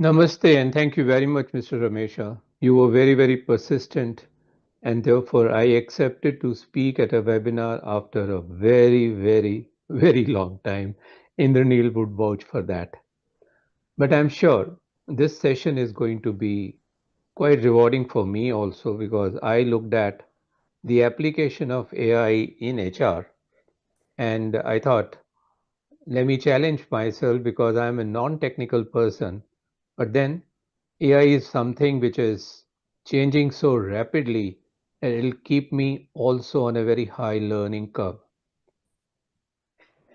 Namaste and thank you very much, Mr. Ramesha. You were very, very persistent, and therefore I accepted to speak at a webinar after a very, very, very long time. Indranil would vouch for that. But I'm sure this session is going to be quite rewarding for me also because I looked at the application of AI in HR and I thought, let me challenge myself because I'm a non technical person. But then AI is something which is changing so rapidly and it'll keep me also on a very high learning curve.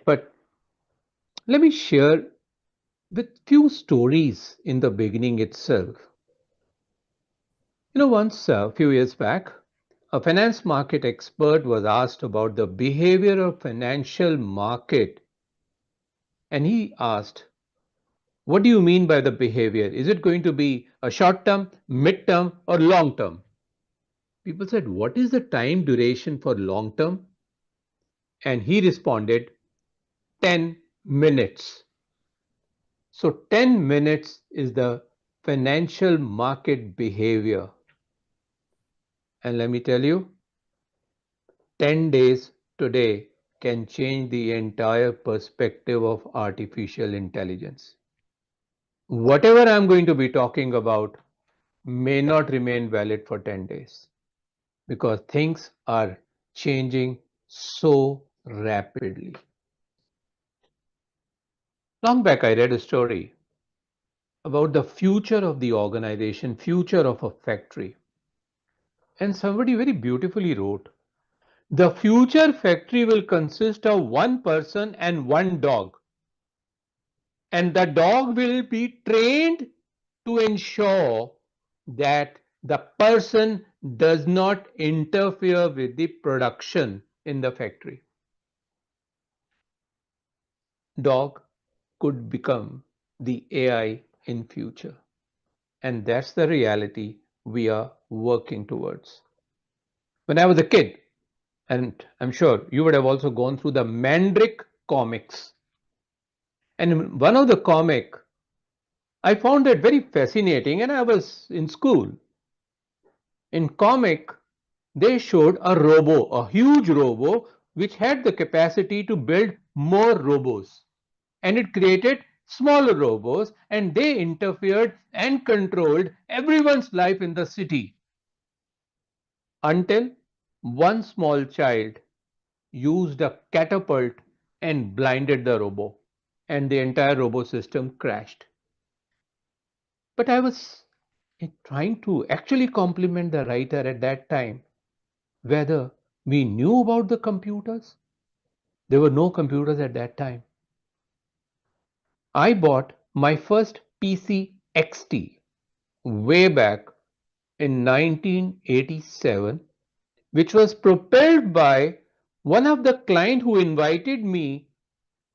But let me share with few stories in the beginning itself. Once a few years back, a finance market expert was asked about the behavior of financial market and he asked, what do you mean by the behavior? Is it going to be a short term, mid term, or long term? People said, what is the time duration for long term? And he responded, 10 minutes. So 10 minutes is the financial market behavior. And let me tell you, 10 days today can change the entire perspective of artificial intelligence. Whatever I'm going to be talking about may not remain valid for 10 days because things are changing so rapidly. Long back, I read a story about the future of the organization, future of a factory. And somebody very beautifully wrote, the future factory will consist of one person and one dog. And the dog will be trained to ensure that the person does not interfere with the production in the factory. Dog could become the AI in future. And that's the reality we are working towards. When I was a kid, and I'm sure you would have also gone through the Mandrake comics. And in one of the comic, I found it very fascinating and I was in school. In comic, they showed a robo, a huge robo, which had the capacity to build more robos. And it created smaller robos and they interfered and controlled everyone's life in the city until one small child used a catapult and blinded the robo, and the entire robo system crashed. But I was trying to actually compliment the writer at that time whether we knew about the computers. There were no computers at that time. I bought my first PC XT way back in 1987, which was propelled by one of the client who invited me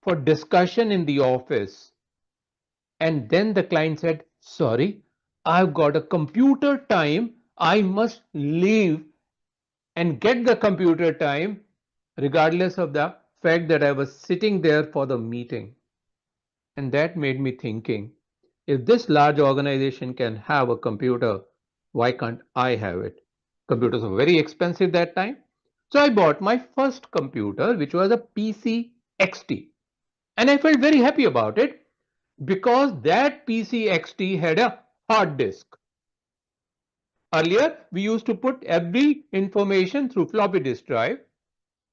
for discussion in the office. And then the client said, sorry, I've got a computer time. I must leave and get the computer time, regardless of the fact that I was sitting there for the meeting. And that made me thinking, if this large organization can have a computer, why can't I have it? Computers were very expensive that time. So I bought my first computer, which was a PC XT. And I felt very happy about it because that PC XT had a hard disk. Earlier, we used to put every information through floppy disk drive,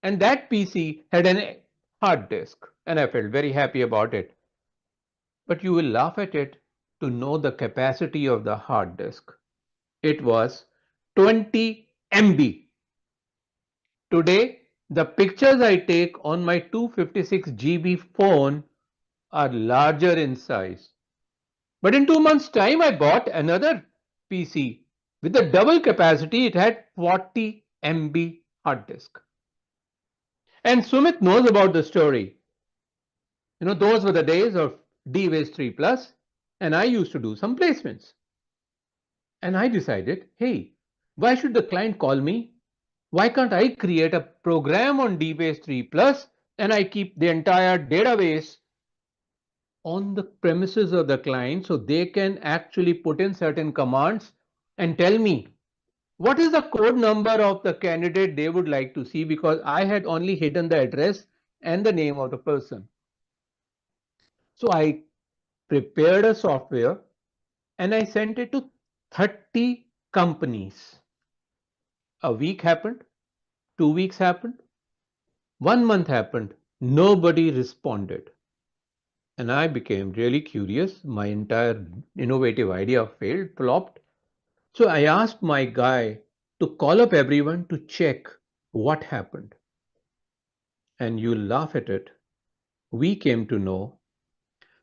and that PC had a hard disk, and I felt very happy about it. But you will laugh at it to know the capacity of the hard disk. It was 20 MB. Today, the pictures I take on my 256 GB phone are larger in size. But in 2 months' time, I bought another PC with the double capacity. It had 40 MB hard disk. And Sumit knows about the story. Those were the days of DWAS 3 Plus, and I used to do some placements. And I decided, hey, why should the client call me? Why can't I create a program on DBase 3 Plus and I keep the entire database on the premises of the client so they can actually put in certain commands and tell me what is the code number of the candidate they would like to see, because I had only hidden the address and the name of the person. So I prepared a software and I sent it to 30 companies. A week happened, 2 weeks happened, 1 month happened, nobody responded. And I became really curious. My entire innovative idea failed, flopped. So I asked my guy to call up everyone to check what happened. And you laugh at it. We came to know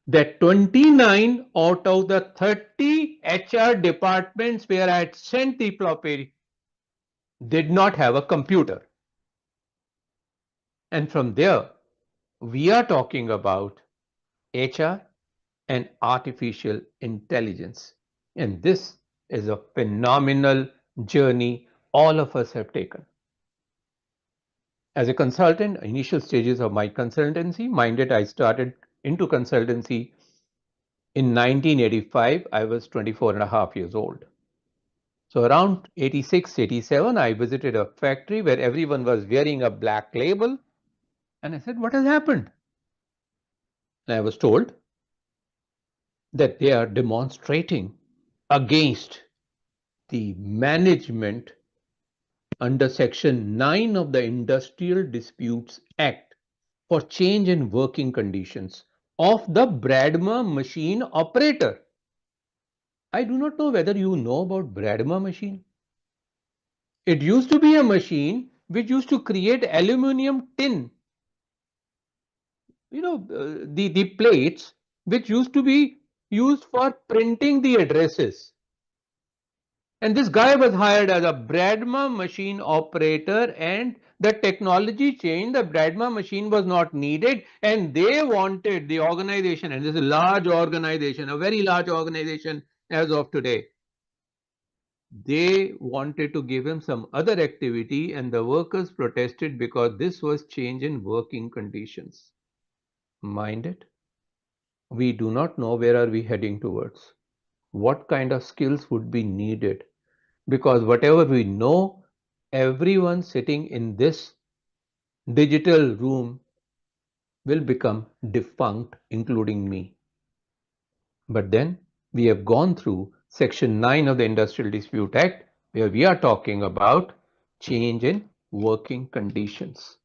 that 29 out of the 30 HR departments where I had sent the floppy did not have a computer. And from there, we are talking about HR and artificial intelligence. And this is a phenomenal journey all of us have taken. As a consultant, initial stages of my consultancy, minded I started into consultancy in 1985. I was 24 and a half years old. So around 86, 87, I visited a factory where everyone was wearing a black label. And I said, what has happened? And I was told that they are demonstrating against the management under Section 9 of the Industrial Disputes Act for change in working conditions of the Bradmer machine operator. I do not know whether you know about Bradmer machine. It used to be a machine which used to create aluminum tin, the plates which used to be used for printing the addresses. And this guy was hired as a Bradmer machine operator, and the technology changed. The Bradmer machine was not needed, and they wanted the organization, and this is a large organization, a very large organization as of today. They wanted to give him some other activity, and the workers protested because this was change in working conditions. Mind it, we do not know where are we heading towards. What kind of skills would be needed? Because whatever we know, everyone sitting in this digital room will become defunct, including me. But then we have gone through Section 9 of the Industrial Dispute Act, where we are talking about change in working conditions.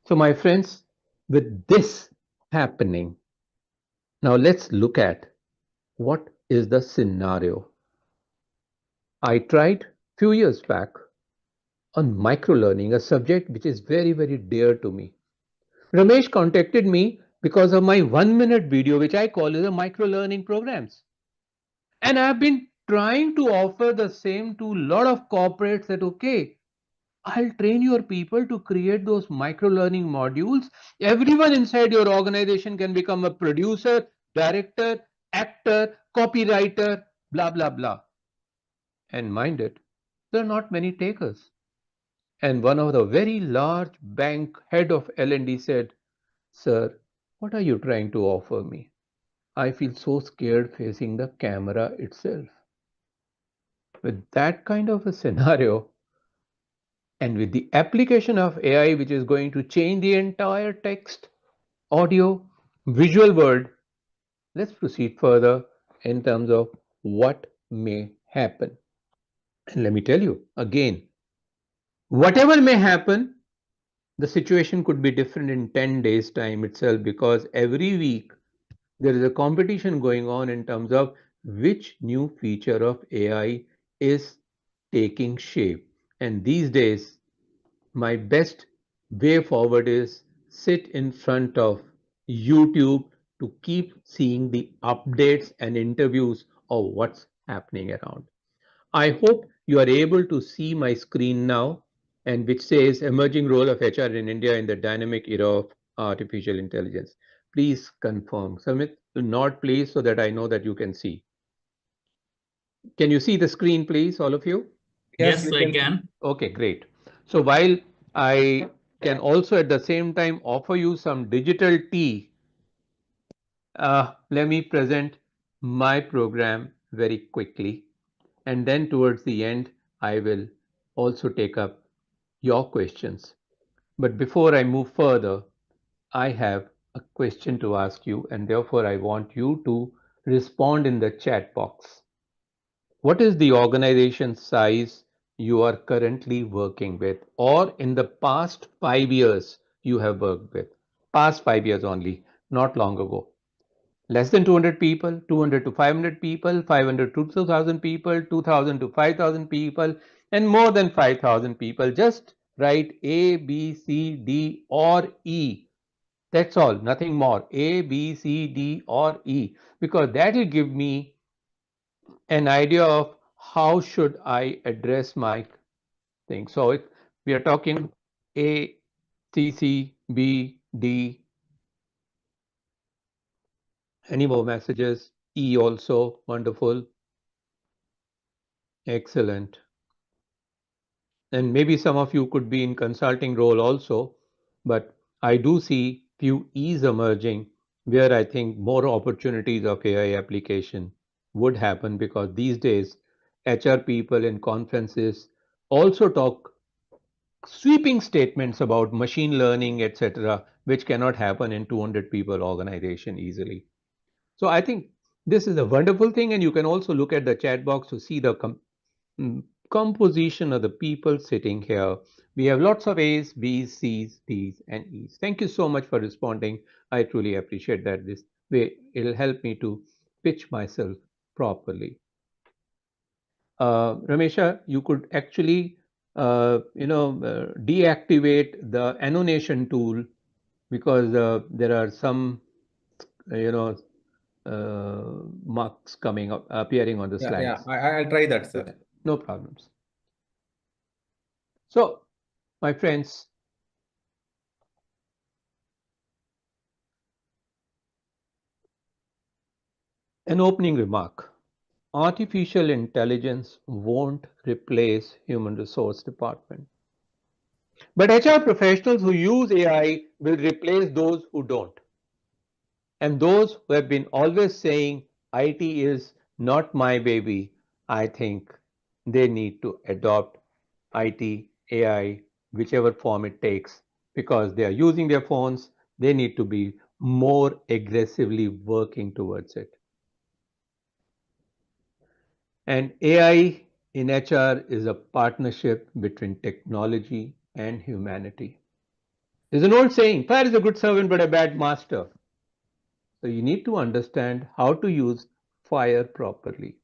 So, my friends, with this happening, now let's look at what is the scenario. I tried few years back on microlearning, a subject which is very, very dear to me. Ramesh contacted me because of my 1 minute video, which I call as a microlearning programs. And I've been trying to offer the same to a lot of corporates that, okay, I'll train your people to create those microlearning modules. Everyone inside your organization can become a producer, director, actor, copywriter, blah, blah, blah. And mind it, there are not many takers. And one of the very large bank head of L&D said, sir, what are you trying to offer me? I feel so scared facing the camera itself. With that kind of a scenario, and with the application of AI, which is going to change the entire text, audio, visual world, let's proceed further in terms of what may happen. And let me tell you again, whatever may happen, the situation could be different in 10 days' time itself, because every week there is a competition going on in terms of which new feature of AI is taking shape. And these days, my best way forward is sit in front of YouTube to keep seeing the updates and interviews of what's happening around. I hope you are able to see my screen now, and which says emerging role of HR in India in the dynamic era of artificial intelligence. Please confirm. Sumit, nod please so that I know that you can see. Can you see the screen, please, all of you? Yes, I can. Okay, great. So while I can also at the same time offer you some digital tea, let me present my program very quickly, and then towards the end, I will also take up your questions. But before I move further, I have a question to ask you, and therefore I want you to respond in the chat box. What is the organization size you are currently working with, or in the past 5 years you have worked with? Past 5 years only, not long ago. Less than 200 people, 200 to 500 people, 500 to 2000 people, 2000 to 5000 people, and more than 5000 people. Just write A, B, C, D, or E. That's all, nothing more. A, B, C, D, or E, because that will give me an idea of how should I address my thing. So if we are talking A, C, C, B, D, any more messages? E also, wonderful, excellent. And maybe some of you could be in consulting role also, but I do see few E's emerging where I think more opportunities of AI application would happen, because these days HR people in conferences also talk sweeping statements about machine learning, etc., which cannot happen in 200 people organization easily. So I think this is a wonderful thing, and you can also look at the chat box to see the composition of the people sitting here. We have lots of A's, B's, C's, D's, and E's. Thank you so much for responding. I truly appreciate that. This way it'll help me to pitch myself properly. Ramesha, you could actually, deactivate the annotation tool, because there are some, uh, you know, marks coming up, appearing on the Yeah, slides. I'll try that, sir. Okay, no problems. So, my friends, an opening remark. Artificial intelligence won't replace human resource department. But HR professionals who use AI will replace those who don't. And those who have been always saying IT is not my baby, I think they need to adopt IT, AI, whichever form it takes, because they are using their phones, they need to be more aggressively working towards it. And AI in HR is a partnership between technology and humanity. There's an old saying, fire is a good servant but a bad master. So you need to understand how to use fire properly.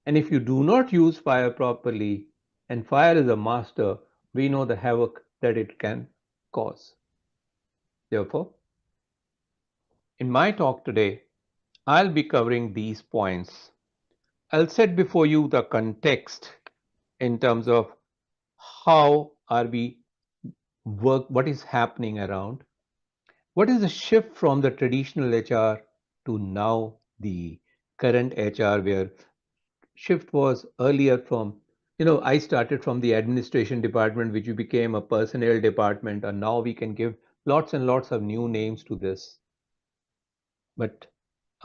And if you do not use fire properly, and fire is a master, we know the havoc that it can cause. Therefore, in my talk today, I'll be covering these points. I'll set before you the context in terms of how are we work, what is happening around, what is the shift from the traditional HR to now the current HR, where shift was earlier from, I started from the administration department, which became a personnel department, and now we can give lots and lots of new names to this. But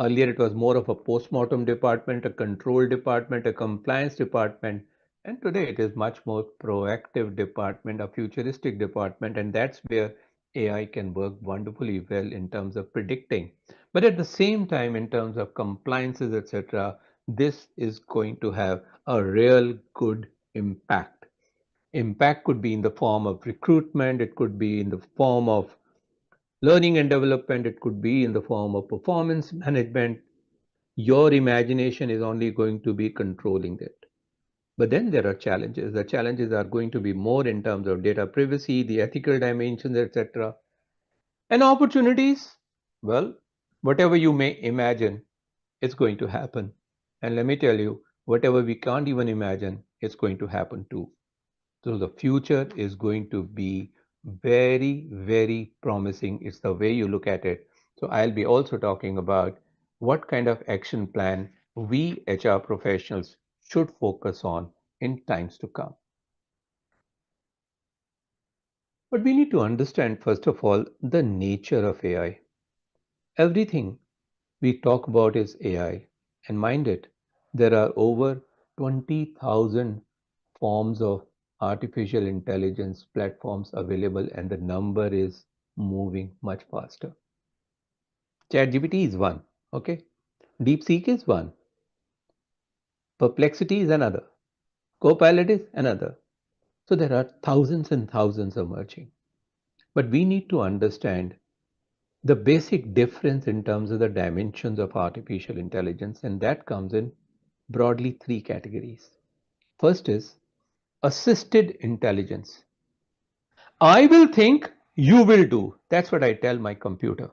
earlier it was more of a postmortem department, a control department, a compliance department, and today it is much more proactive department, a futuristic department, and that's where AI can work wonderfully well in terms of predicting. But at the same time, in terms of compliances, etc., this is going to have a real good impact. Impact could be in the form of recruitment, it could be in the form of learning and development, it could be in the form of performance management. Your imagination is only going to be controlling it. But then there are challenges. The challenges are going to be more in terms of data privacy, the ethical dimensions, etc. And opportunities, well, whatever you may imagine, it's going to happen. And let me tell you, whatever we can't even imagine, it's going to happen too. So the future is going to be very, very promising. It's the way you look at it. So I'll be also talking about what kind of action plan we HR professionals should focus on in times to come. But we need to understand, first of all, the nature of AI. Everything we talk about is AI. And mind it, there are over 20,000 forms of artificial intelligence platforms available, and the number is moving much faster. ChatGPT is one, okay? DeepSeek is one, Perplexity is another, Copilot is another. So there are thousands and thousands emerging. But we need to understand the basic difference in terms of the dimensions of artificial intelligence, and that comes in broadly three categories. First is assisted intelligence. I will think, you will do. That's what I tell my computer.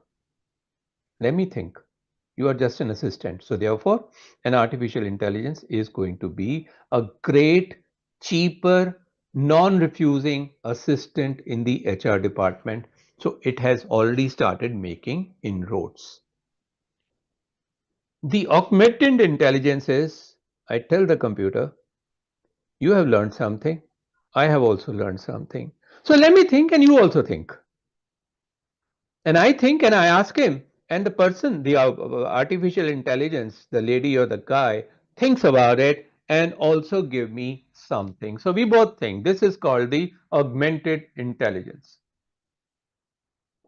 Let me think. You are just an assistant. So, therefore, an artificial intelligence is going to be a great, cheaper, non refusing assistant in the HR department. So, it has already started making inroads. The augmented intelligence is I tell the computer, you have learned something. I have also learned something. So, let me think and you also think. And I think and I ask him, and the person, the artificial intelligence, the lady or the guy, thinks about it and also give me something. So we both think this is called the augmented intelligence.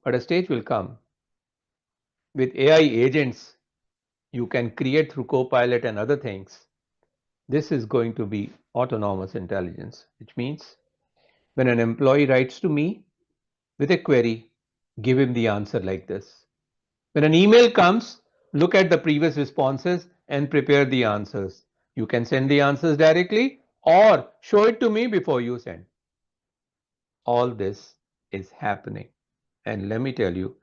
But a stage will come with AI agents you can create through Copilot and other things. This is going to be autonomous intelligence, which means when an employee writes to me with a query, give him the answer like this. When an email comes, look at the previous responses and prepare the answers. You can send the answers directly or show it to me before you send. All this is happening. And let me tell you,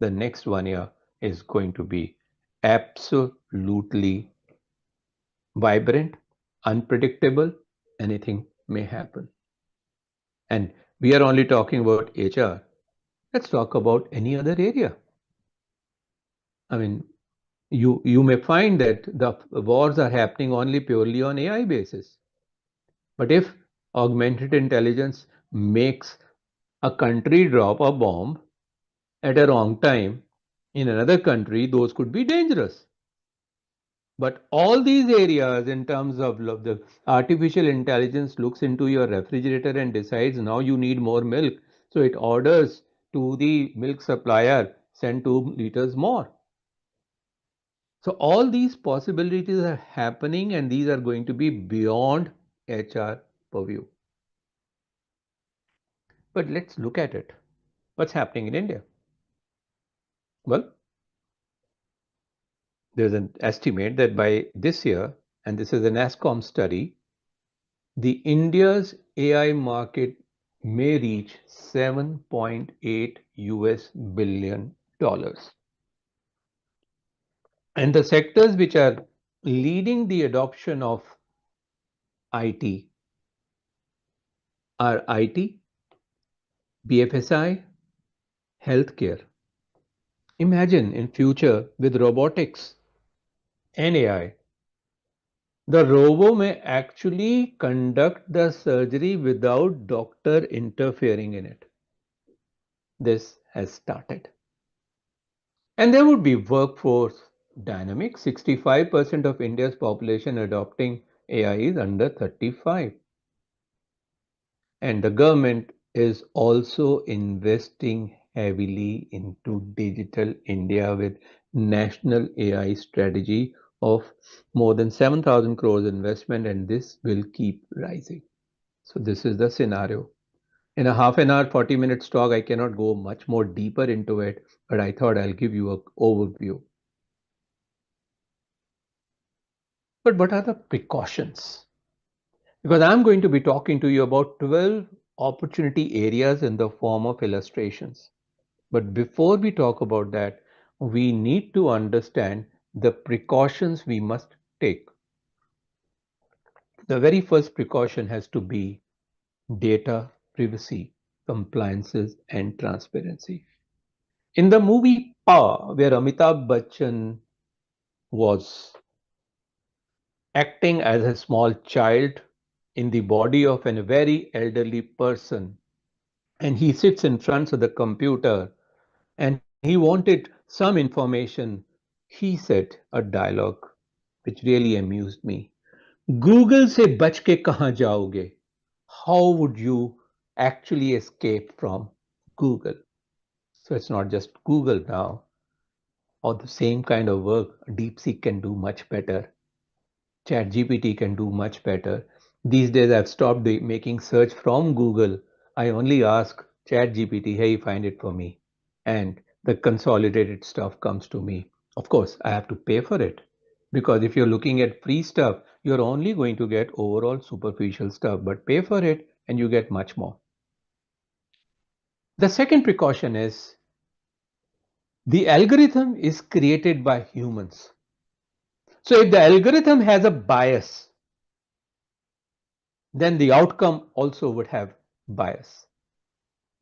the next 1 year is going to be absolutely vibrant, unpredictable. Anything may happen. And we are only talking about HR. Let's talk about any other area. I mean, you may find that the wars are happening only purely on AI basis. But if augmented intelligence makes a country drop a bomb at a wrong time in another country, those could be dangerous. But all these areas, in terms of the artificial intelligence, looks into your refrigerator and decides now you need more milk. So it orders to the milk supplier, send 2 liters more. So all these possibilities are happening and these are going to be beyond HR purview. But let's look at it. What's happening in India? Well, there's an estimate that by this year, and this is an ASCOM study, the India's AI market may reach 7.8 US billion dollars. And the sectors which are leading the adoption of IT are IT, BFSI, healthcare. Imagine in future with robotics and AI, the robo may actually conduct the surgery without doctor interfering in it. This has started. And there would be workforce dynamics. 65% of India's population adopting AI is under 35. And the government is also investing heavily into digital India with national AI strategy of more than 7,000 crores investment, and this will keep rising. So this is the scenario. In a half an hour, 40 minutes talk, I cannot go much more deeper into it, but I thought I'll give you an overview. But what are the precautions? Because I'm going to be talking to you about 12 opportunity areas in the form of illustrations. But before we talk about that, we need to understand the precautions we must take. The very first precaution has to be data privacy, compliances, and transparency. In the movie Power, where Amitabh Bachchan was acting as a small child in the body of a very elderly person, and he sits in front of the computer and he wanted some information. He said a dialogue which really amused me. Google से बच के कहाँ जाओगे? How would you actually escape from Google? So it's not just Google now, or the same kind of work DeepSeek can do much better. ChatGPT can do much better. These days, I've stopped making search from Google. I only ask ChatGPT, hey, find it for me. And the consolidated stuff comes to me. Of course, I have to pay for it. Because if you're looking at free stuff, you're only going to get overall superficial stuff, but pay for it and you get much more. The second precaution is the algorithm is created by humans. So if the algorithm has a bias, then the outcome also would have bias.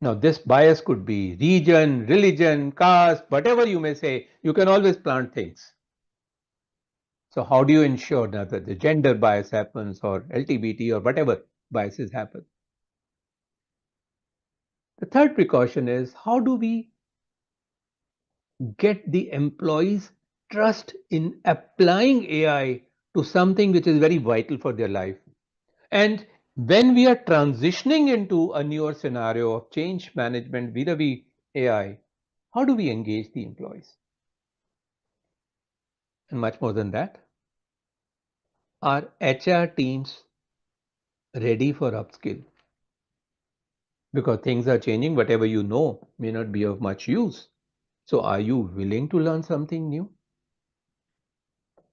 Now, this bias could be region, religion, caste, whatever you may say, you can always plant things. So, how do you ensure that the gender bias happens or LGBT or whatever biases happen? The third precaution is how do we get the employees' trust in applying AI to something which is very vital for their life? And when we are transitioning into a newer scenario of change management vis-a-vis AI, how do we engage the employees? And much more than that, are HR teams ready for upskill? Because things are changing, whatever you know may not be of much use. So are you willing to learn something new?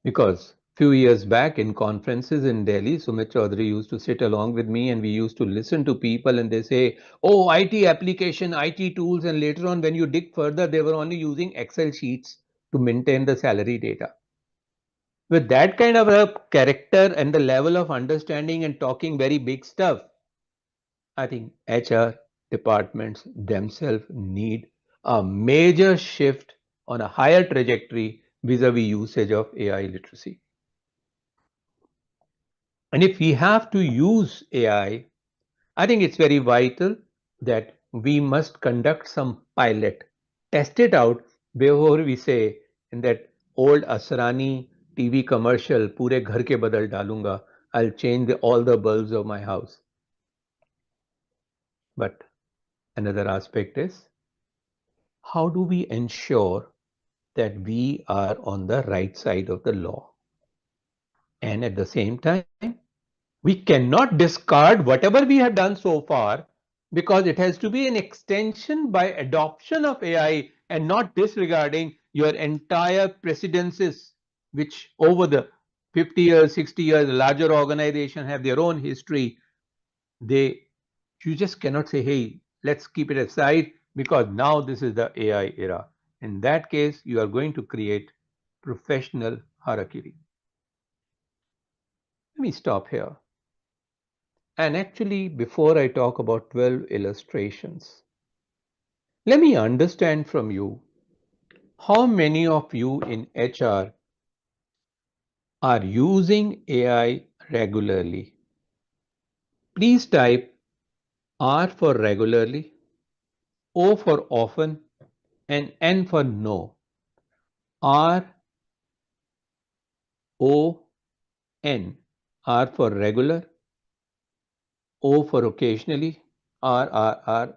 Because few years back in conferences in Delhi, Sumit Chaudhary used to sit along with me and we used to listen to people and they say, oh, IT application, IT tools, and later on when you dig further, they were only using Excel sheets to maintain the salary data. With that kind of a character and the level of understanding and talking very big stuff, I think HR departments themselves need a major shift on a higher trajectory vis-a-vis usage of AI literacy. And if we have to use I think it's very vital that we must conduct some pilot, test it out before we say in that old Asrani TV commercial, पूरे घर के बदल डालूंगा, I'll change all the bulbs of my house. But another aspect is how do we ensure that we are on the right side of the law? And at the same time, we cannot discard whatever we have done so far because it has to be an extension by adoption of AI and not disregarding your entire precedences, which over the 50 years, 60 years, larger organization have their own history. You just cannot say, hey, let's keep it aside because now this is the AI era. In that case, you are going to create professional harakiri. Let me stop here. And actually, before I talk about 12 illustrations, let me understand from you how many of you in HR are using AI regularly. Please type R for regularly, O for often, and N for no. R, O, N. R for regular, O for occasionally, R,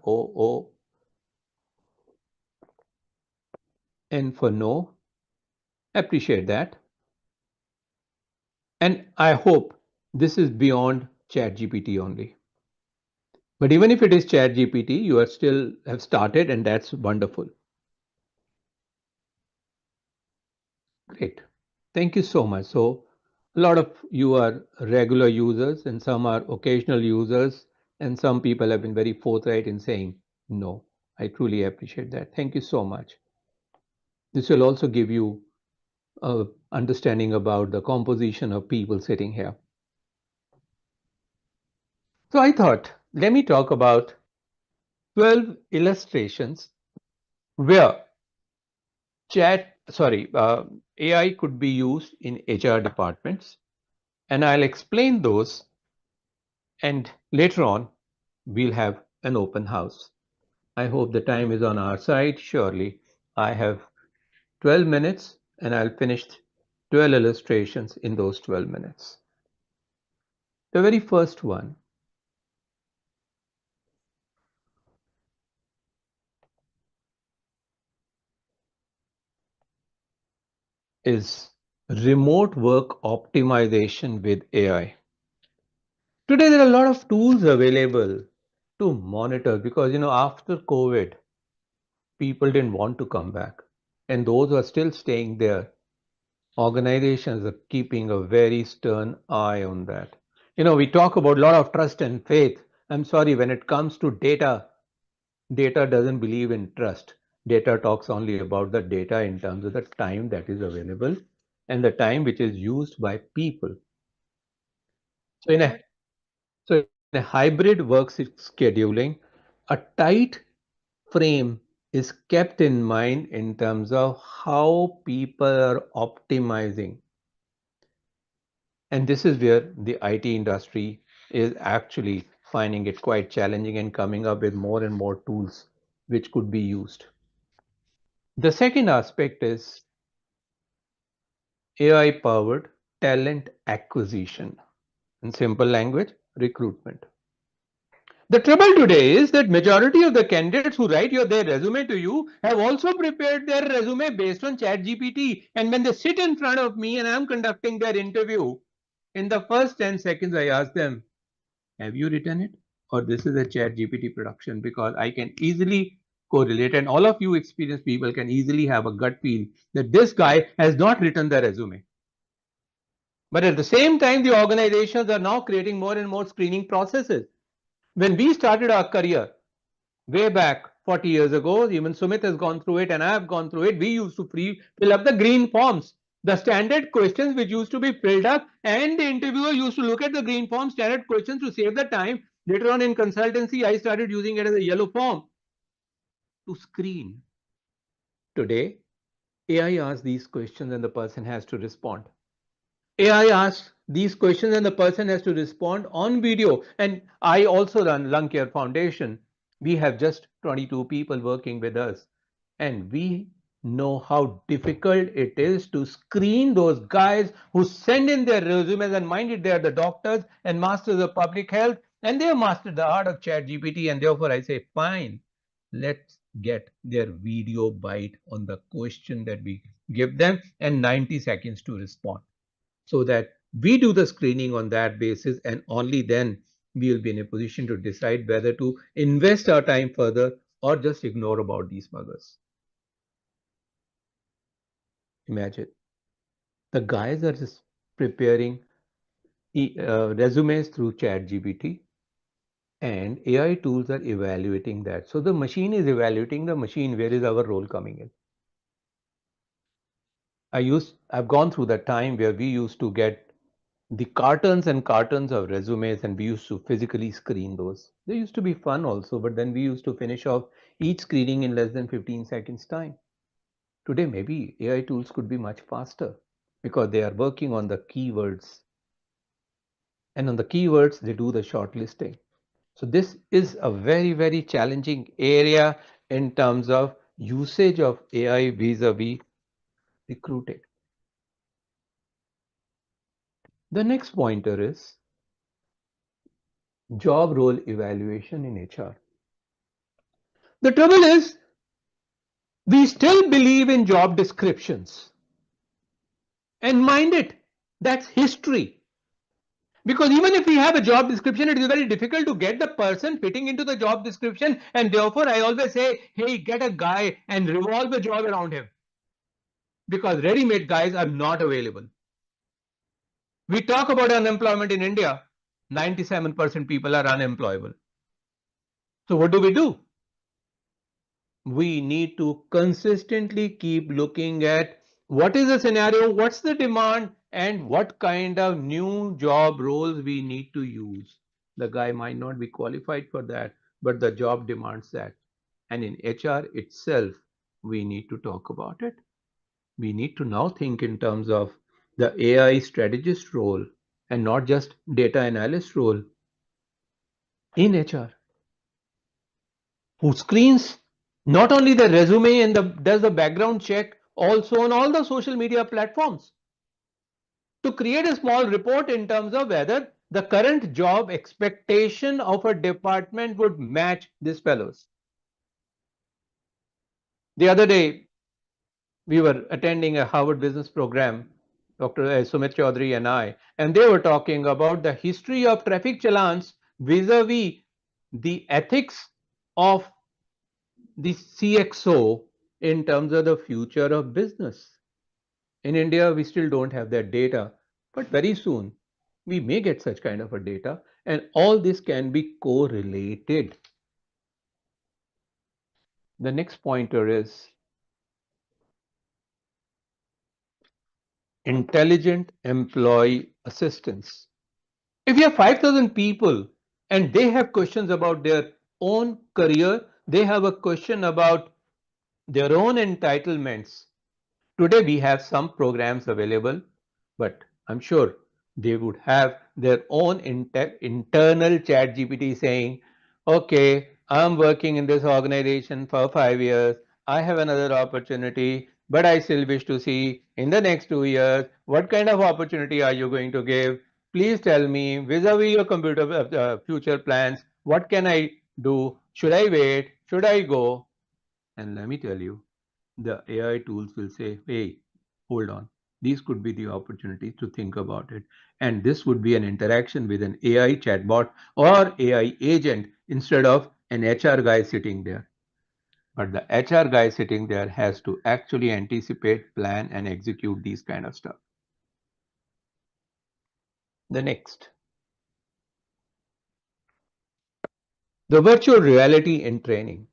N for no. Appreciate that. And I hope this is beyond ChatGPT only. But even if it is ChatGPT, you are still have started, and that's wonderful. Great. Thank you so much. So a lot of you are regular users and some are occasional users, and some people have been very forthright in saying no. I truly appreciate that. Thank you so much. This will also give you a understanding about the composition of people sitting here. So I thought, let me talk about 12 illustrations where AI could be used in HR departments, and I'll explain those, and later on we'll have an open house. I hope the time is on our side. Surely I have 12 minutes and I'll finish 12 illustrations in those 12 minutes. The very first one is remote work optimization with AI. Today, there are a lot of tools available to monitor because, after COVID, people didn't want to come back. And those who are still staying there, organizations are keeping a very stern eye on that. We talk about a lot of trust and faith. I'm sorry, when it comes to data, data doesn't believe in trust. Data talks only about the data in terms of the time that is available and the time which is used by people. So in a so in a hybrid work scheduling, a tight frame is kept in mind in terms of how people are optimizing. And this is where the IT industry is actually finding it quite challenging and coming up with more and more tools which could be used. The second aspect is AI powered talent acquisition. In simple language, recruitment. The trouble today is that majority of the candidates who write their resume to you have also prepared their resume based on ChatGPT. And when they sit in front of me and I'm conducting their interview, in the first 10 seconds, I ask them, have you written it? Or this is a ChatGPT production, because I can easily correlate, and all of you experienced people can easily have a gut feel that this guy has not written the resume. But at the same time, the organizations are now creating more and more screening processes. When we started our career way back 40 years ago, even Sumit has gone through it and I have gone through it. We used to fill up the green forms, the standard questions which used to be filled up, and the interviewer used to look at the green form standard questions to save the time. Later on in consultancy, I started using it as a yellow form to screen. Today, AI asks these questions and the person has to respond. AI asks these questions and the person has to respond on video. And I also run Lung Care Foundation. We have just 22 people working with us. And we know how difficult it is to screen those guys who send in their resumes, and mind it, they are the doctors and masters of public health, and they have mastered the art of chat GPT. And therefore, I say, fine, let's get their video bite on the question that we give them and 90 seconds to respond, so that we do the screening on that basis, and only then we will be in a position to decide whether to invest our time further or just ignore about these buggers. Imagine the guys are just preparing resumes through ChatGPT, and AI tools are evaluating that. So the machine is evaluating the machine. Where is our role coming in? I've gone through the time where we used to get the cartons and cartons of resumes, and we used to physically screen those. They used to be fun also, but then we used to finish off each screening in less than 15 seconds time. Today, maybe AI tools could be much faster because they are working on the keywords, and on the keywords, they do the shortlisting. So this is a very, very challenging area in terms of usage of AI vis-a-vis recruiting. The next pointer is job role evaluation in HR. The trouble is, we still believe in job descriptions. And mind it, that's history. Because even if we have a job description, it is very difficult to get the person fitting into the job description. And therefore, I always say, hey, get a guy and revolve the job around him. Because ready-made guys are not available. We talk about unemployment in India. 97% people are unemployable. So what do? We need to consistently keep looking at what is the scenario, what's the demand, and what kind of new job roles we need to use. The guy might not be qualified for that, but the job demands that. And in HR itself, we need to talk about it. We need to now think in terms of the AI strategist role and not just data analyst role in HR, who screens not only the resume and does the background check also on all the social media platforms to create a small report in terms of whether the current job expectation of a department would match these fellows. The other day, we were attending a Harvard business program, Dr. Sumit Chaudhary and I, and they were talking about the history of traffic challans vis-a-vis the ethics of the CXO in terms of the future of business. In India, we still don't have that data, but very soon we may get such kind of a data, and all this can be correlated. The next pointer is intelligent employee assistance. If you have 5,000 people and they have questions about their own career, they have a question about their own entitlements. Today we have some programs available, but I'm sure they would have their own internal chat GPT saying, okay, I'm working in this organization for 5 years. I have another opportunity, but I still wish to see in the next 2 years, what kind of opportunity are you going to give? Please tell me vis-a-vis your computer future plans, what can I do? Should I wait? Should I go? And let me tell you, the AI tools will say, hey, hold on. These could be the opportunities to think about it. And this would be an interaction with an AI chatbot or AI agent instead of an HR guy sitting there. But the HR guy sitting there has to actually anticipate, plan, and execute these kind of stuff. The next, the virtual reality in training.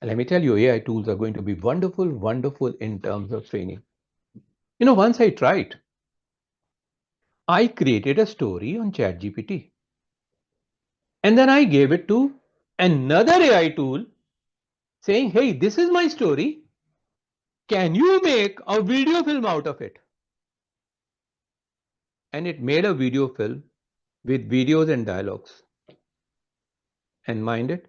And let me tell you, AI tools are going to be wonderful, wonderful in terms of training. You know, once I tried, I created a story on ChatGPT. And then I gave it to another AI tool saying, hey, this is my story. Can you make a video film out of it? And it made a video film with videos and dialogues. And mind it,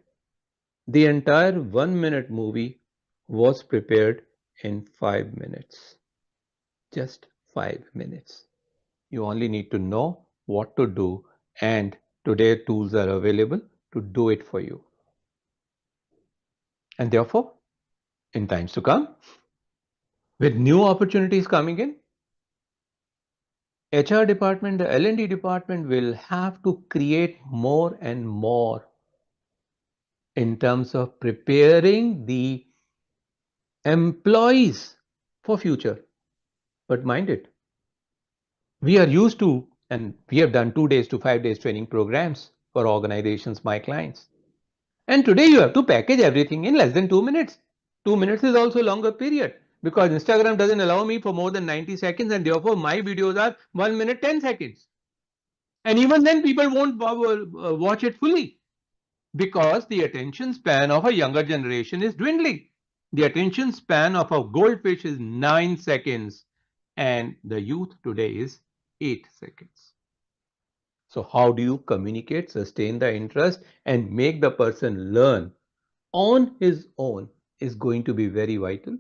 the entire 1 minute movie was prepared in 5 minutes. Just 5 minutes. You only need to know what to do, and today tools are available to do it for you. And therefore, in times to come, with new opportunities coming in, HR department, the L&D department will have to create more and more in terms of preparing the employees for future. But mind it, we are used to, and we have done 2 days to 5 days training programs for organizations, my clients. And today you have to package everything in less than 2 minutes. 2 minutes is also a longer period because Instagram doesn't allow me for more than 90 seconds, and therefore my videos are 1 minute 10 seconds. And even then people won't watch it fully because the attention span of a younger generation is dwindling. The attention span of a goldfish is 9 seconds and the youth today is 8 seconds. So how do you communicate, sustain the interest and make the person learn on his own is going to be very vital.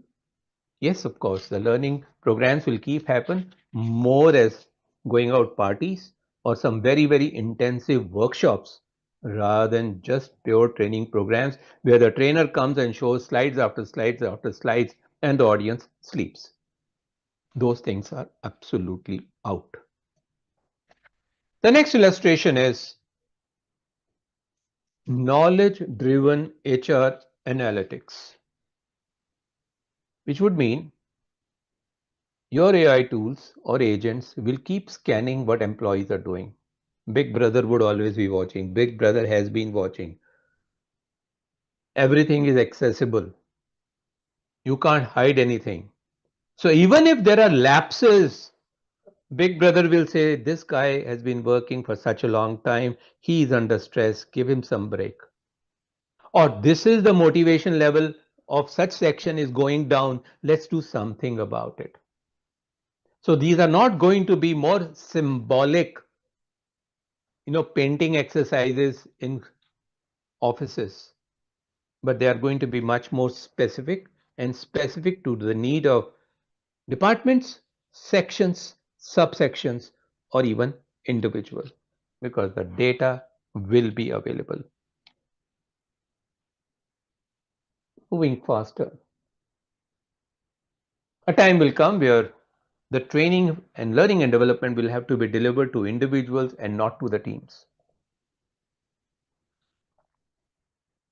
Yes, of course, the learning programs will keep happen more as going out parties or some very, very intensive workshops rather than just pure training programs where the trainer comes and shows slides after slides after slides and the audience sleeps. Those things are absolutely out. The next illustration is knowledge-driven HR analytics, which would mean your AI tools or agents will keep scanning what employees are doing. Big Brother would always be watching. Big Brother has been watching. Everything is accessible. You can't hide anything. So even if there are lapses, Big Brother will say, this guy has been working for such a long time. He is under stress. Give him some break. Or this is the motivation level of such section is going down. Let's do something about it. So these are not going to be more symbolic, painting exercises in offices, but they are going to be much more specific and specific to the need of departments, sections, subsections, or even individual, because the data will be available. Moving faster. A time will come where the training and learning and development will have to be delivered to individuals and not to the teams.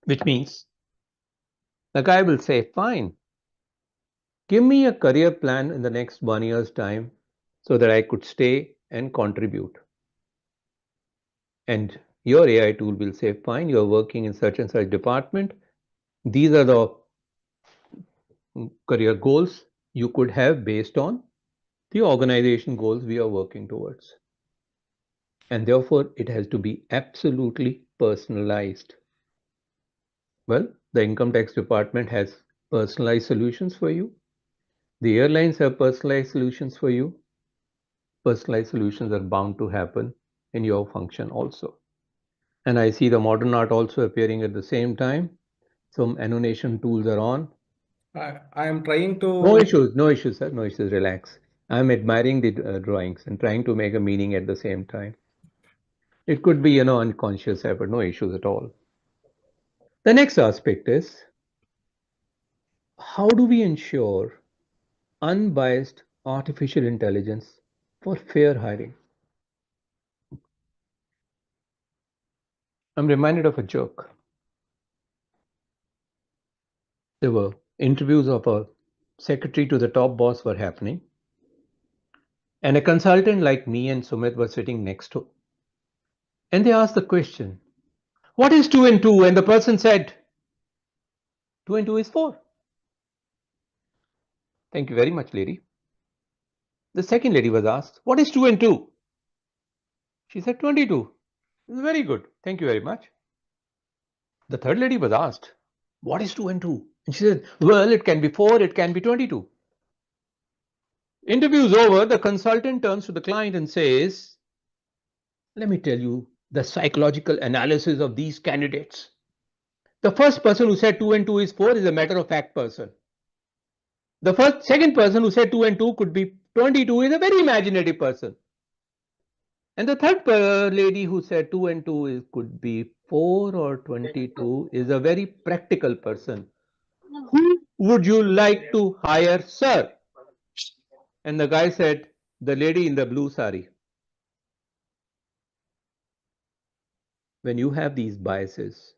Which means the guy will say, fine, give me a career plan in the next 1 year's time so that I could stay and contribute. And your AI tool will say, fine, you're working in such and such department. These are the career goals you could have based on the organization goals we are working towards. And therefore, it has to be absolutely personalized. Well, the income tax department has personalized solutions for you. The airlines have personalized solutions for you. Personalized solutions are bound to happen in your function also. And I see the modern art also appearing at the same time. Some annotation tools are on. I am trying No to. issues, no issues, sir. No issues. Relax. I'm admiring the drawings and trying to make a meaning at the same time. It could be, unconscious effort, no issues at all. The next aspect is how do we ensure unbiased artificial intelligence for fair hiring? I'm reminded of a joke. There were interviews of a secretary to the top boss were happening, and a consultant like me and Sumit were sitting next to. And they asked the question, what is 2 and 2? And the person said, 2 and 2 is 4. Thank you very much, lady. The second lady was asked, what is 2 and 2? She said 22. Very good. Thank you very much. The third lady was asked, what is 2 and 2? And she said, well, it can be 4, it can be 22. Interview's over, the consultant turns to the client and says, let me tell you the psychological analysis of these candidates. The first person who said 2 and 2 is 4 is a matter of fact person. The second person who said 2 and 2 could be 22 is a very imaginative person. And the third lady who said 2 and 2 could be 4 or 22 is a very practical person. Who would you like to hire, sir? And the guy said, the lady in the blue sari. When you have these biases,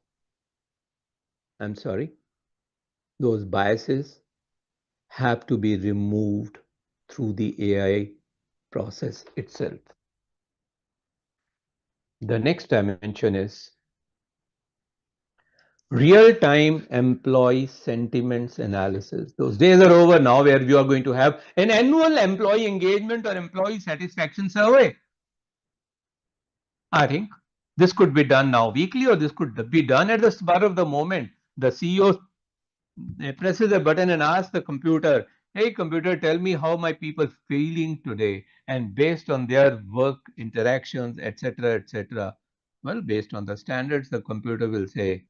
I'm sorry, those biases have to be removed through the AI process itself. The next dimension is real-time employee sentiments analysis. Those days are over now where you are going to have an annual employee engagement or employee satisfaction survey. I think this could be done now weekly, or this could be done at the spur of the moment. The CEO presses a button and asks the computer, hey computer, tell me how my people feeling today, and based on their work interactions, etc., etc. Well, based on the standards, the computer will say,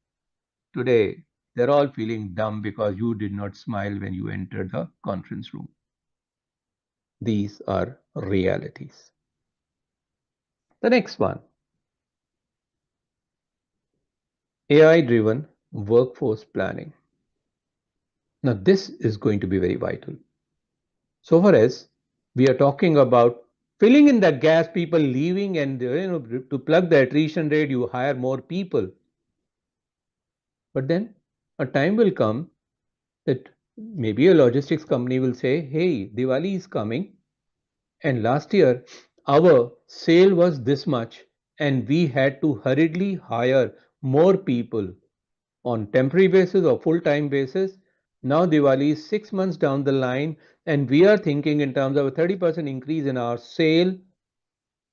today they're all feeling dumb because you did not smile when you entered the conference room. These are realities. The next one, AI driven workforce planning. Now this is going to be very vital. So far as we are talking about filling in the gas, people leaving, and to plug the attrition rate, you hire more people. But then a time will come that maybe a logistics company will say, hey, Diwali is coming, and last year our sale was this much, and we had to hurriedly hire more people on temporary basis or full-time basis. Now Diwali is 6 months down the line, and we are thinking in terms of a 30% increase in our sale.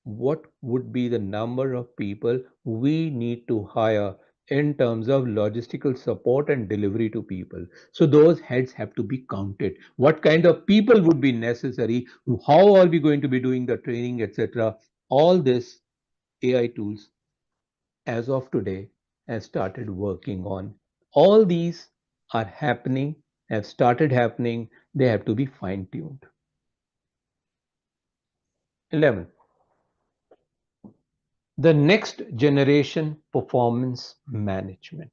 What would be the number of people we need to hire in terms of logistical support and delivery to people? So those heads have to be counted. What kind of people would be necessary? How are we going to be doing the training, etc.? All this AI tools as of today has started working on. All these are happening, have started happening. They have to be fine tuned. 11. The next generation performance management.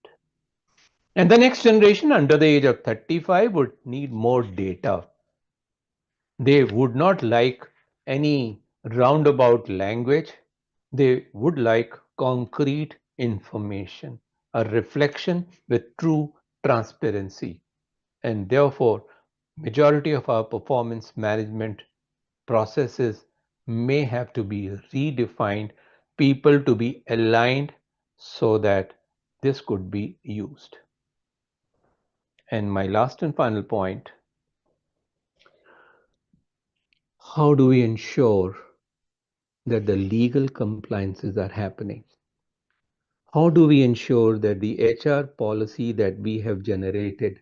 And the next generation under the age of 35 would need more data. They would not like any roundabout language. They would like concrete information, a reflection with true transparency. And therefore, majority of our performance management processes may have to be redefined, people to be aligned so that this could be used. And my last and final point, how do we ensure that the legal compliances are happening? How do we ensure that the HR policy that we have generated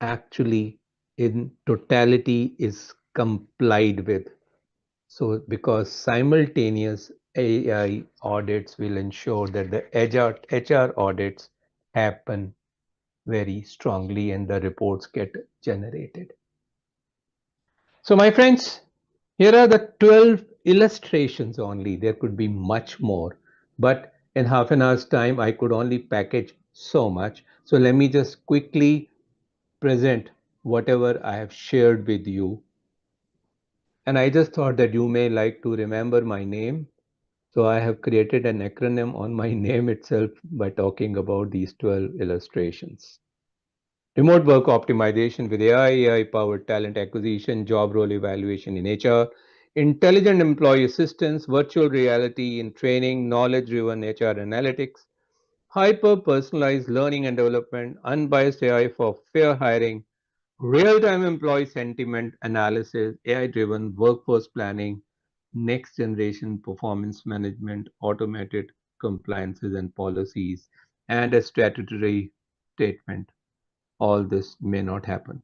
actually in totality is complied with? So, because simultaneous AI audits will ensure that the HR audits happen very strongly and the reports get generated. So, my friends, here are the 12 illustrations only. There could be much more, but in half an hour's time, I could only package so much. So, let me just quickly present whatever I have shared with you. And I just thought that you may like to remember my name. So, I have created an acronym on my name itself by talking about these 12 illustrations. Remote work optimization with AI, AI-powered talent acquisition, job role evaluation in HR, intelligent employee assistance, virtual reality in training, knowledge-driven HR analytics, hyper-personalized learning and development, unbiased AI for fair hiring, real-time employee sentiment analysis, AI-driven workforce planning, next-generation performance management, automated compliances and policies, and a statutory statement. All this may not happen.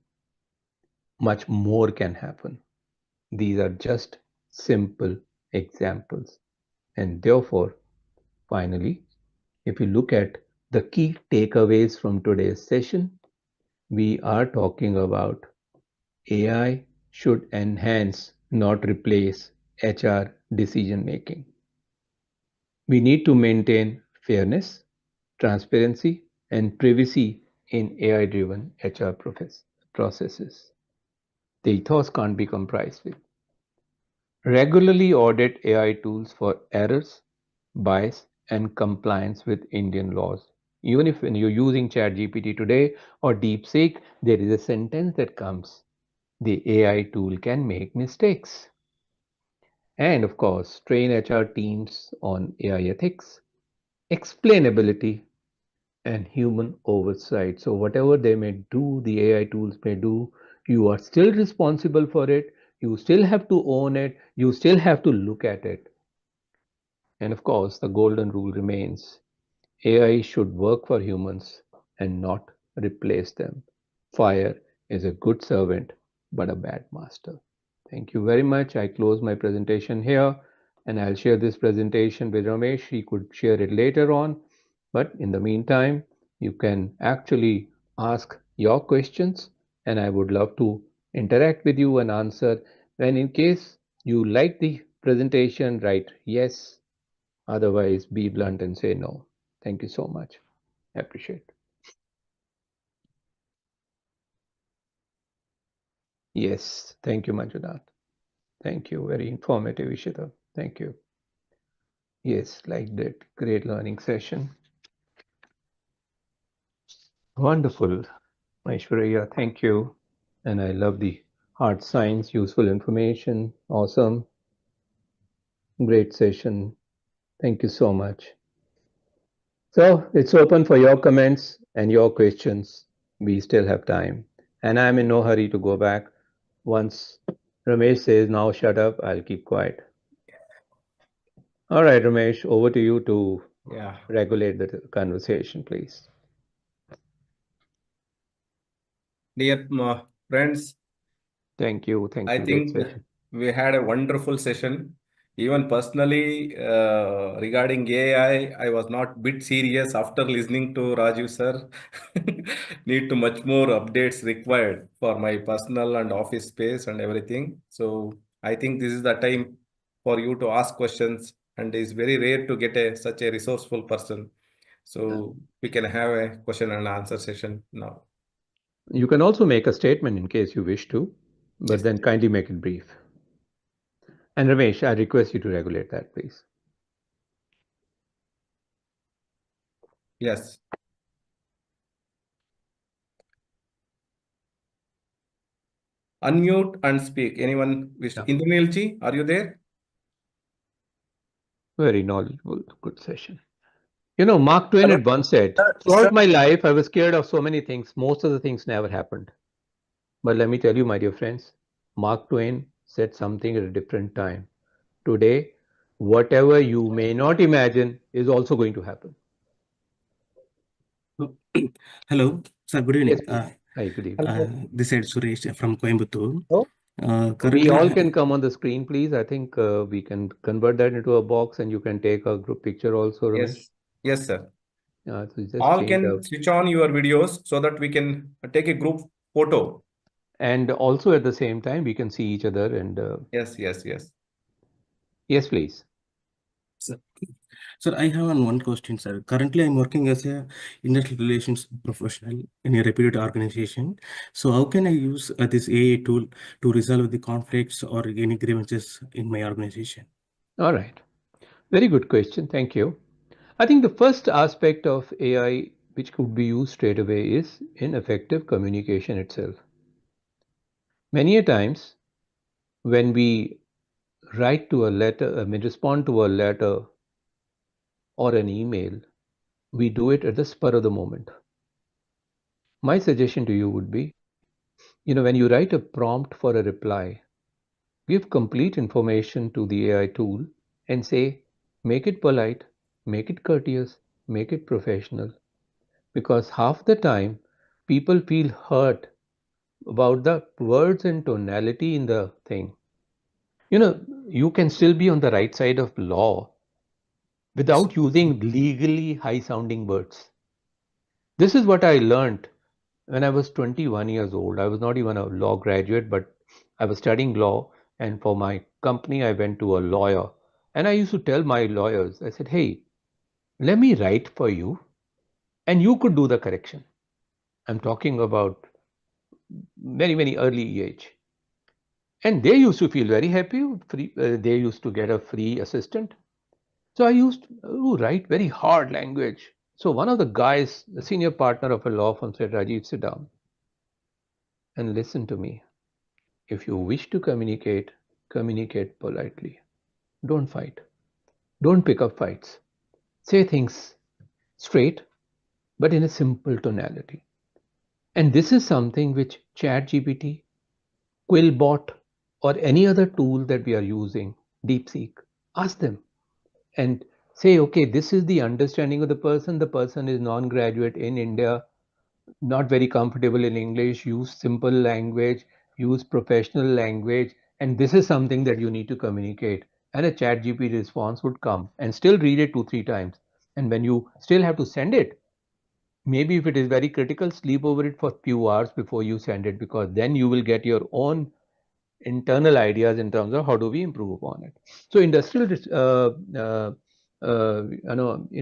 Much more can happen. These are just simple examples. And therefore, finally, if you look at the key takeaways from today's session, we are talking about AI should enhance, not replace HR decision making. We need to maintain fairness, transparency, and privacy in AI driven HR processes. The ethos can't be compromised with. Regularly audit AI tools for errors, bias, and compliance with Indian laws. Even if when you're using ChatGPT today or DeepSeek, there is a sentence that comes. The AI tool can make mistakes. And of course, train HR teams on AI ethics, explainability, and human oversight. So, whatever they may do, the AI tools may do, you are still responsible for it. You still have to own it. You still have to look at it. And of course, the golden rule remains AI should work for humans and not replace them. Fire is a good servant, but a bad master. Thank you very much. I close my presentation here and I'll share this presentation with Ramesh. He could share it later on. But in the meantime, you can actually ask your questions and I would love to interact with you and answer. And in case you like the presentation, write yes. Otherwise, be blunt and say no. Thank you so much. I appreciate it. Yes, thank you, Manjunath. Thank you. Very informative, Ishita. Thank you. Yes, like that. Great learning session. Wonderful. Aishwarya, thank you. And I love the hard science, useful information. Awesome. Great session. Thank you so much. So it's open for your comments and your questions. We still have time. And I'm in no hurry to go back. Once Ramesh says, now shut up, I'll keep quiet. All right, Ramesh, over to you to regulate the conversation, please. Dear friends, Thank you. Thank I you. Great think session. we had a wonderful session. Even personally, regarding AI, I was not bit serious after listening to Rajiv sir. Need to much more updates required for my personal and office space and everything. So I think this is the time for you to ask questions, and it's very rare to get such a resourceful person. So we can have a question and answer session now. You can also make a statement in case you wish to, but Yes. then kindly make it brief. And Ramesh, I request you to regulate that, please. Yes. Unmute and speak. Anyone wish? Yeah. Indranilji, are you there? Very knowledgeable, good session. You know, Mark Twain Hello. had once said, Sir, throughout my life, I was scared of so many things. Most of the things never happened. But let me tell you, my dear friends, Mark Twain said something at a different time. Today, whatever you may not imagine is also going to happen. Hello, sir. Good evening. Yes, please. Hi, good evening. This is Suresh from Coimbatore. Hello. We Currently, all can come on the screen, please. I think we can convert that into a box and you can take a group picture also, Ramesh. Yes. Yes, sir. So just All change can switch on your videos so that we can take a group photo. and also at the same time, we can see each other and Yes, yes, yes. yes, please. sir, I have one question, sir. Currently, I'm working as a industrial relations professional in a reputed organization. So, how can I use this AI tool to resolve the conflicts or any grievances in my organization? All right. Very good question. Thank you. I think the first aspect of AI which could be used straight away is in effective communication itself. Many a times when we write to a letter, respond to a letter or an email, we do it at the spur of the moment. My suggestion to you would be, when you write a prompt for a reply, give complete information to the AI tool and say, make it polite, make it courteous, make it professional. Because half the time, people feel hurt about the words and tonality in the thing. You can still be on the right side of law without using legally high sounding words. This is what I learned when I was 21 years old. I was not even a law graduate, but I was studying law. And for my company, I went to a lawyer. And I used to tell my lawyers, I said, hey, let me write for you and you could do the correction. I'm talking about very, very early age. And they used to feel very happy. They used to get a free assistant. So I used to write very hard language. So one of the guys, the senior partner of a law firm, said, Rajiv, sit down and listen to me. If you wish to communicate, communicate politely. Don't fight. Don't pick up fights. Say things straight, but in a simple tonality. And this is something which ChatGPT, Quillbot, or any other tool that we are using, DeepSeek, ask them and say, okay, this is the understanding of the person. The person is non-graduate in India, not very comfortable in English, use simple language, use professional language, and this is something that you need to communicate. And a chat GPT response would come and still read it 2, 3 times. And when you still have to send it, maybe if it is very critical, sleep over it for a few hours before you send it, because then you will get your own internal ideas in terms of how do we improve upon it. So industrial, in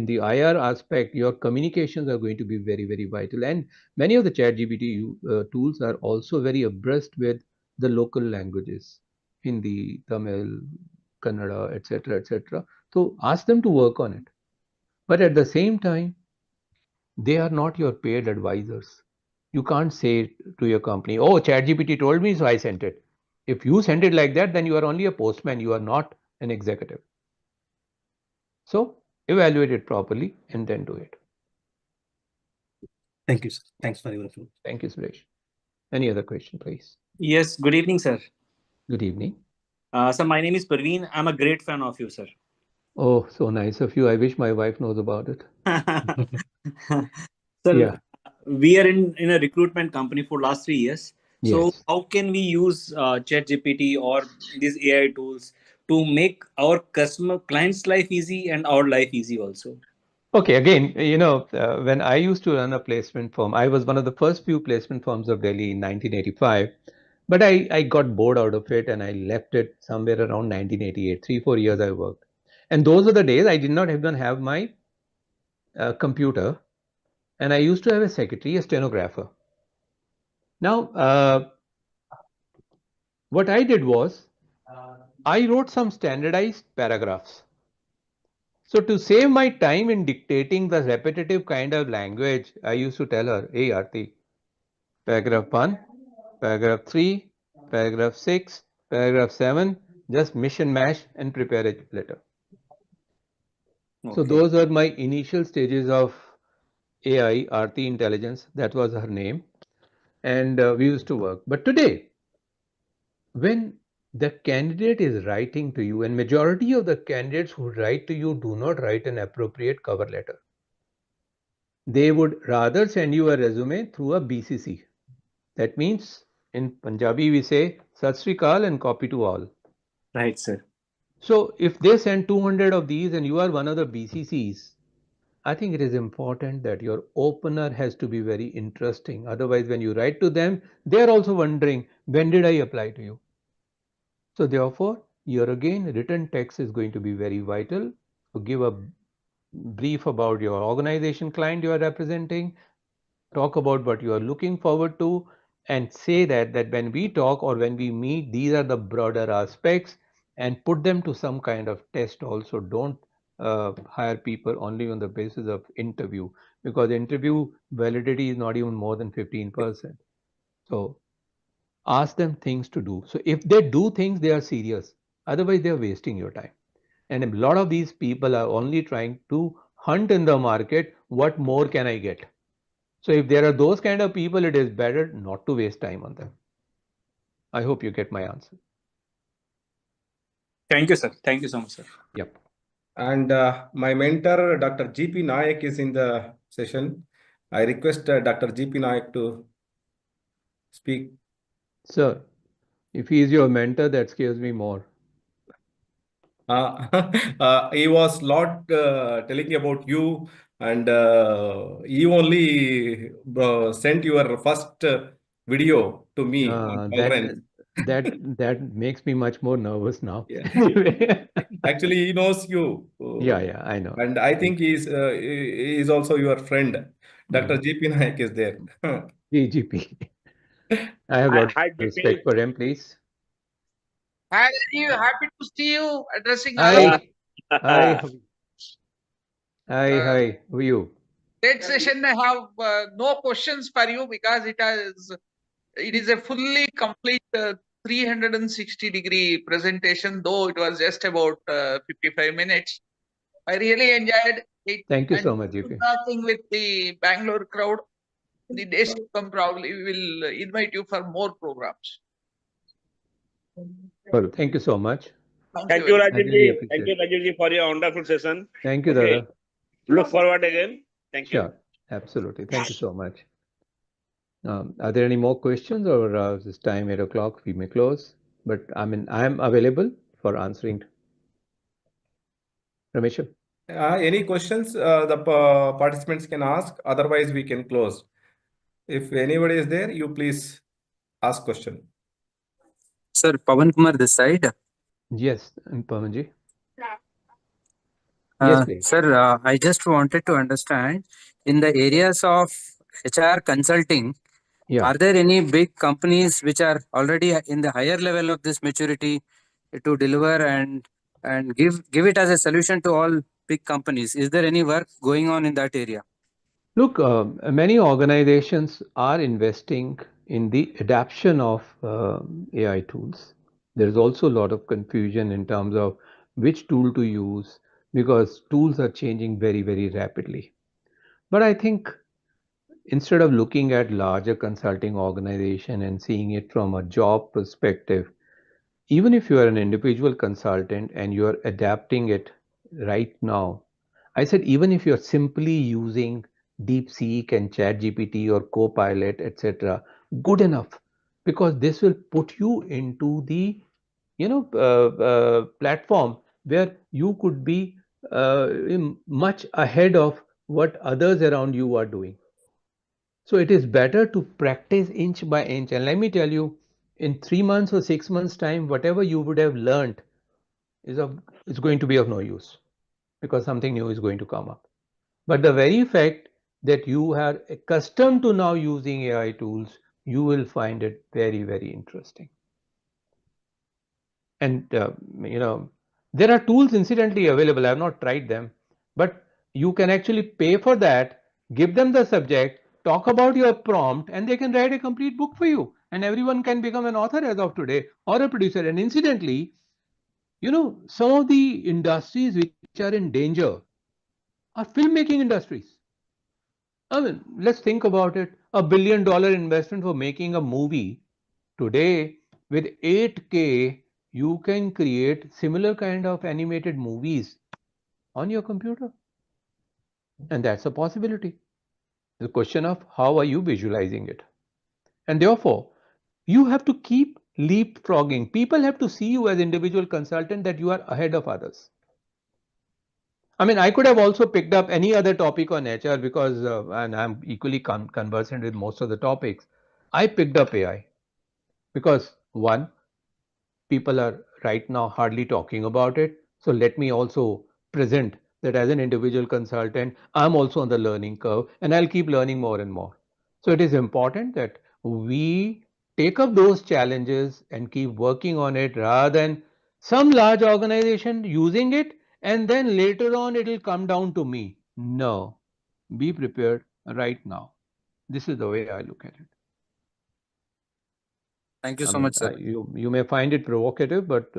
the IR aspect, your communications are going to be very, very vital. And many of the chat GPT tools are also very abreast with the local languages, Hindi, Tamil, Kannada, etc., etc. So ask them to work on it. But at the same time, they are not your paid advisors. You can't say to your company, oh, ChatGPT told me, so I sent it. If you send it like that, then you are only a postman. You are not an executive. So evaluate it properly and then do it. Thank you, sir. Thanks for your information. Thank you, Suresh. Any other question, please? Yes, good evening, sir. Good evening. Sir, my name is Parveen. I'm a great fan of you, sir. Oh, so nice of you. I wish my wife knows about it. Sir, Yeah. we are in a recruitment company for last 3 years. So Yes. how can we use ChatGPT or these AI tools to make our client's life easy and our life easy also? Okay, again, when I used to run a placement firm, I was one of the first few placement firms of Delhi in 1985. But I got bored out of it and I left it somewhere around 1988. 3, 4 years I worked. And those were the days I did not even have my computer. And I used to have a secretary, a stenographer. Now, what I did was I wrote some standardized paragraphs. So to save my time in dictating the repetitive kind of language, I used to tell her, hey Aarti, paragraph 1, paragraph 3, paragraph 6, paragraph 7, just mish and mash and prepare a letter. So Okay. those were my initial stages of AI, Aarti Intelligence, that was her name. And we used to work. But today, when the candidate is writing to you, and majority of the candidates who write to you do not write an appropriate cover letter. They would rather send you a resume through a BCC. That means in Punjabi we say Sat Sri Akal and copy to all. Right, sir. So if they send 200 of these and you are one of the BCCs, I think it is important that your opener has to be very interesting. Otherwise, when you write to them, they are also wondering, when did I apply to you? So therefore, here again, written text is going to be very vital to give a brief about your organization client you are representing, talk about what you are looking forward to, and say that when we talk or when we meet, these are the broader aspects, and put them to some kind of test also. Don't hire people only on the basis of interview, because interview validity is not even more than 15%. So ask them things to do. So if they do things, they are serious. Otherwise, they are wasting your time. And a lot of these people are only trying to hunt in the market, what more can I get? So if there are those kind of people, it is better not to waste time on them. I hope you get my answer. Thank you, sir. Thank you so much, sir. Yep. And my mentor, Dr. GP Nayak, is in the session. I request Dr. GP Nayak to speak. Sir, if he is your mentor, that scares me more. He was lot telling about you, and he only sent your first video to me on conference. That makes me much more nervous now. Yeah. Actually, he knows you. Yeah, I know. And I think he is also your friend. Dr. GP Nayak is there. GGP. I have a lot Hi, of respect for him, please. Hi, Rajiv. Happy to see you addressing us. Hi. Hi. Hi. Who are you? Great session. I have no questions for you because it is a fully complete 360-degree presentation, though it was just about 55 minutes. I really enjoyed it. Thank you and so much, GP. interacting with the Bangalore crowd. The days to come, probably we will invite you for more programs. Well, thank you so much. Thank you, I really appreciate Thank you, it. Rajiv ji, for your wonderful session. Thank you, Okay. Dada. Look forward again. Thank you. Sure. Absolutely. Thank you so much. Are there any more questions, or this time 8 o'clock we may close? But I mean, I am available for answering. Ramesh? Any questions the participants can ask? Otherwise, we can close. If anybody is there, you please ask question. Sir, Pawan Kumar this side. Yes, Pamanji. Yes, please. Sir, I just wanted to understand in the areas of HR consulting, Yeah. are there any big companies which are already in the higher level of this maturity to deliver and give it as a solution to all big companies? Is there any work going on in that area? Look, many organizations are investing in the adoption of AI tools. There is also a lot of confusion in terms of which tool to use, because tools are changing very, very rapidly. But I think instead of looking at larger consulting organization and seeing it from a job perspective, even if you are an individual consultant and you are adapting it right now, I said even if you're simply using DeepSeek and ChatGPT or Copilot, etc., good enough, because this will put you into the platform where you could be much ahead of what others around you are doing. So it is better to practice inch by inch. And let me tell you, in 3 months or 6 months time, whatever you would have learned is going to be of no use, because something new is going to come up. But the very fact that you are accustomed to now using AI tools, you will find it very, very interesting. And there are tools incidentally available. I have not tried them, but you can actually pay for that, give them the subject, talk about your prompt, and they can write a complete book for you. And everyone can become an author as of today, or a producer. And incidentally, some of the industries which are in danger are filmmaking industries. I mean, let's think about it. $1 billion investment for making a movie. Today, with 8K, you can create similar kind of animated movies on your computer. And that's a possibility. The question of how are you visualizing it? And therefore, you have to keep leapfrogging. People have to see you as individual consultant that you are ahead of others. I mean, I could have also picked up any other topic on HR because, and I'm equally conversant with most of the topics. I picked up AI because one, people are right now hardly talking about it. So let me also present that as an individual consultant, I'm also on the learning curve and I'll keep learning more and more. So it is important that we take up those challenges and keep working on it rather than some large organization using it and then later on it will come down to me. No, be prepared right now. This is the way I look at it. Thank you so much, sir. You may find it provocative, but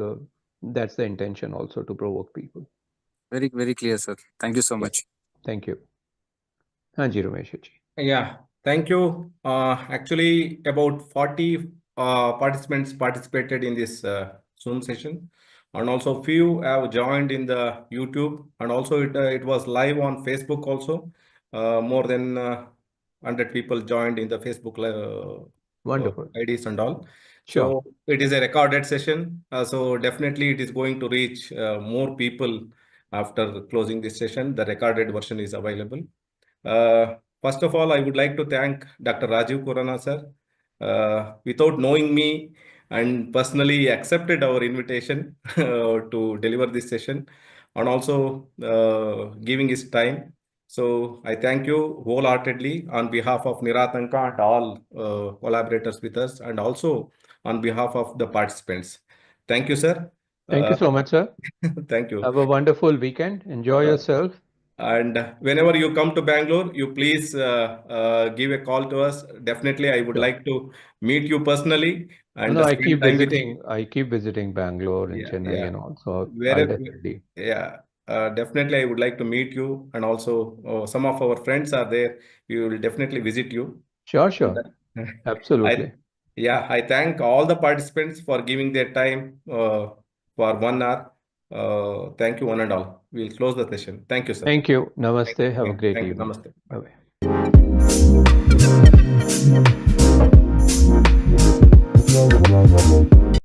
that's the intention also, to provoke people. Very, very clear, sir. Thank you so much. Thank you. Hanji Ramesh ji. Yeah, thank you. Actually, about 40 participants participated in this Zoom session, and also few have joined in the YouTube, and also it was live on Facebook also. More than 100 people joined in the Facebook Wonderful. IDs and all. Sure. So it is a recorded session. So definitely it is going to reach more people after closing this session. The recorded version is available. First of all, I would like to thank Dr. Rajiv Khurana, sir. Without knowing me and personally accepted our invitation to deliver this session, and also giving his time. So I thank you wholeheartedly on behalf of NIRATHANKA and all collaborators with us, and also on behalf of the participants. Thank you, sir. Thank you so much, sir. Thank you. Have a wonderful weekend. Enjoy yourself. And whenever you come to Bangalore, you please give a call to us. Definitely, I would like to meet you personally and No, I spend keep time visiting. I keep visiting Bangalore and Chennai and all. So I'll Wherever, definitely. yeah, definitely, I would like to meet you, and also some of our friends are there. We will definitely visit you. Sure, sure. Absolutely. I thank all the participants for giving their time for 1 hour. Thank you, one and all. We'll close the session. Thank you, sir. Thank you. Namaste. Have a great evening. Namaste. Bye-bye.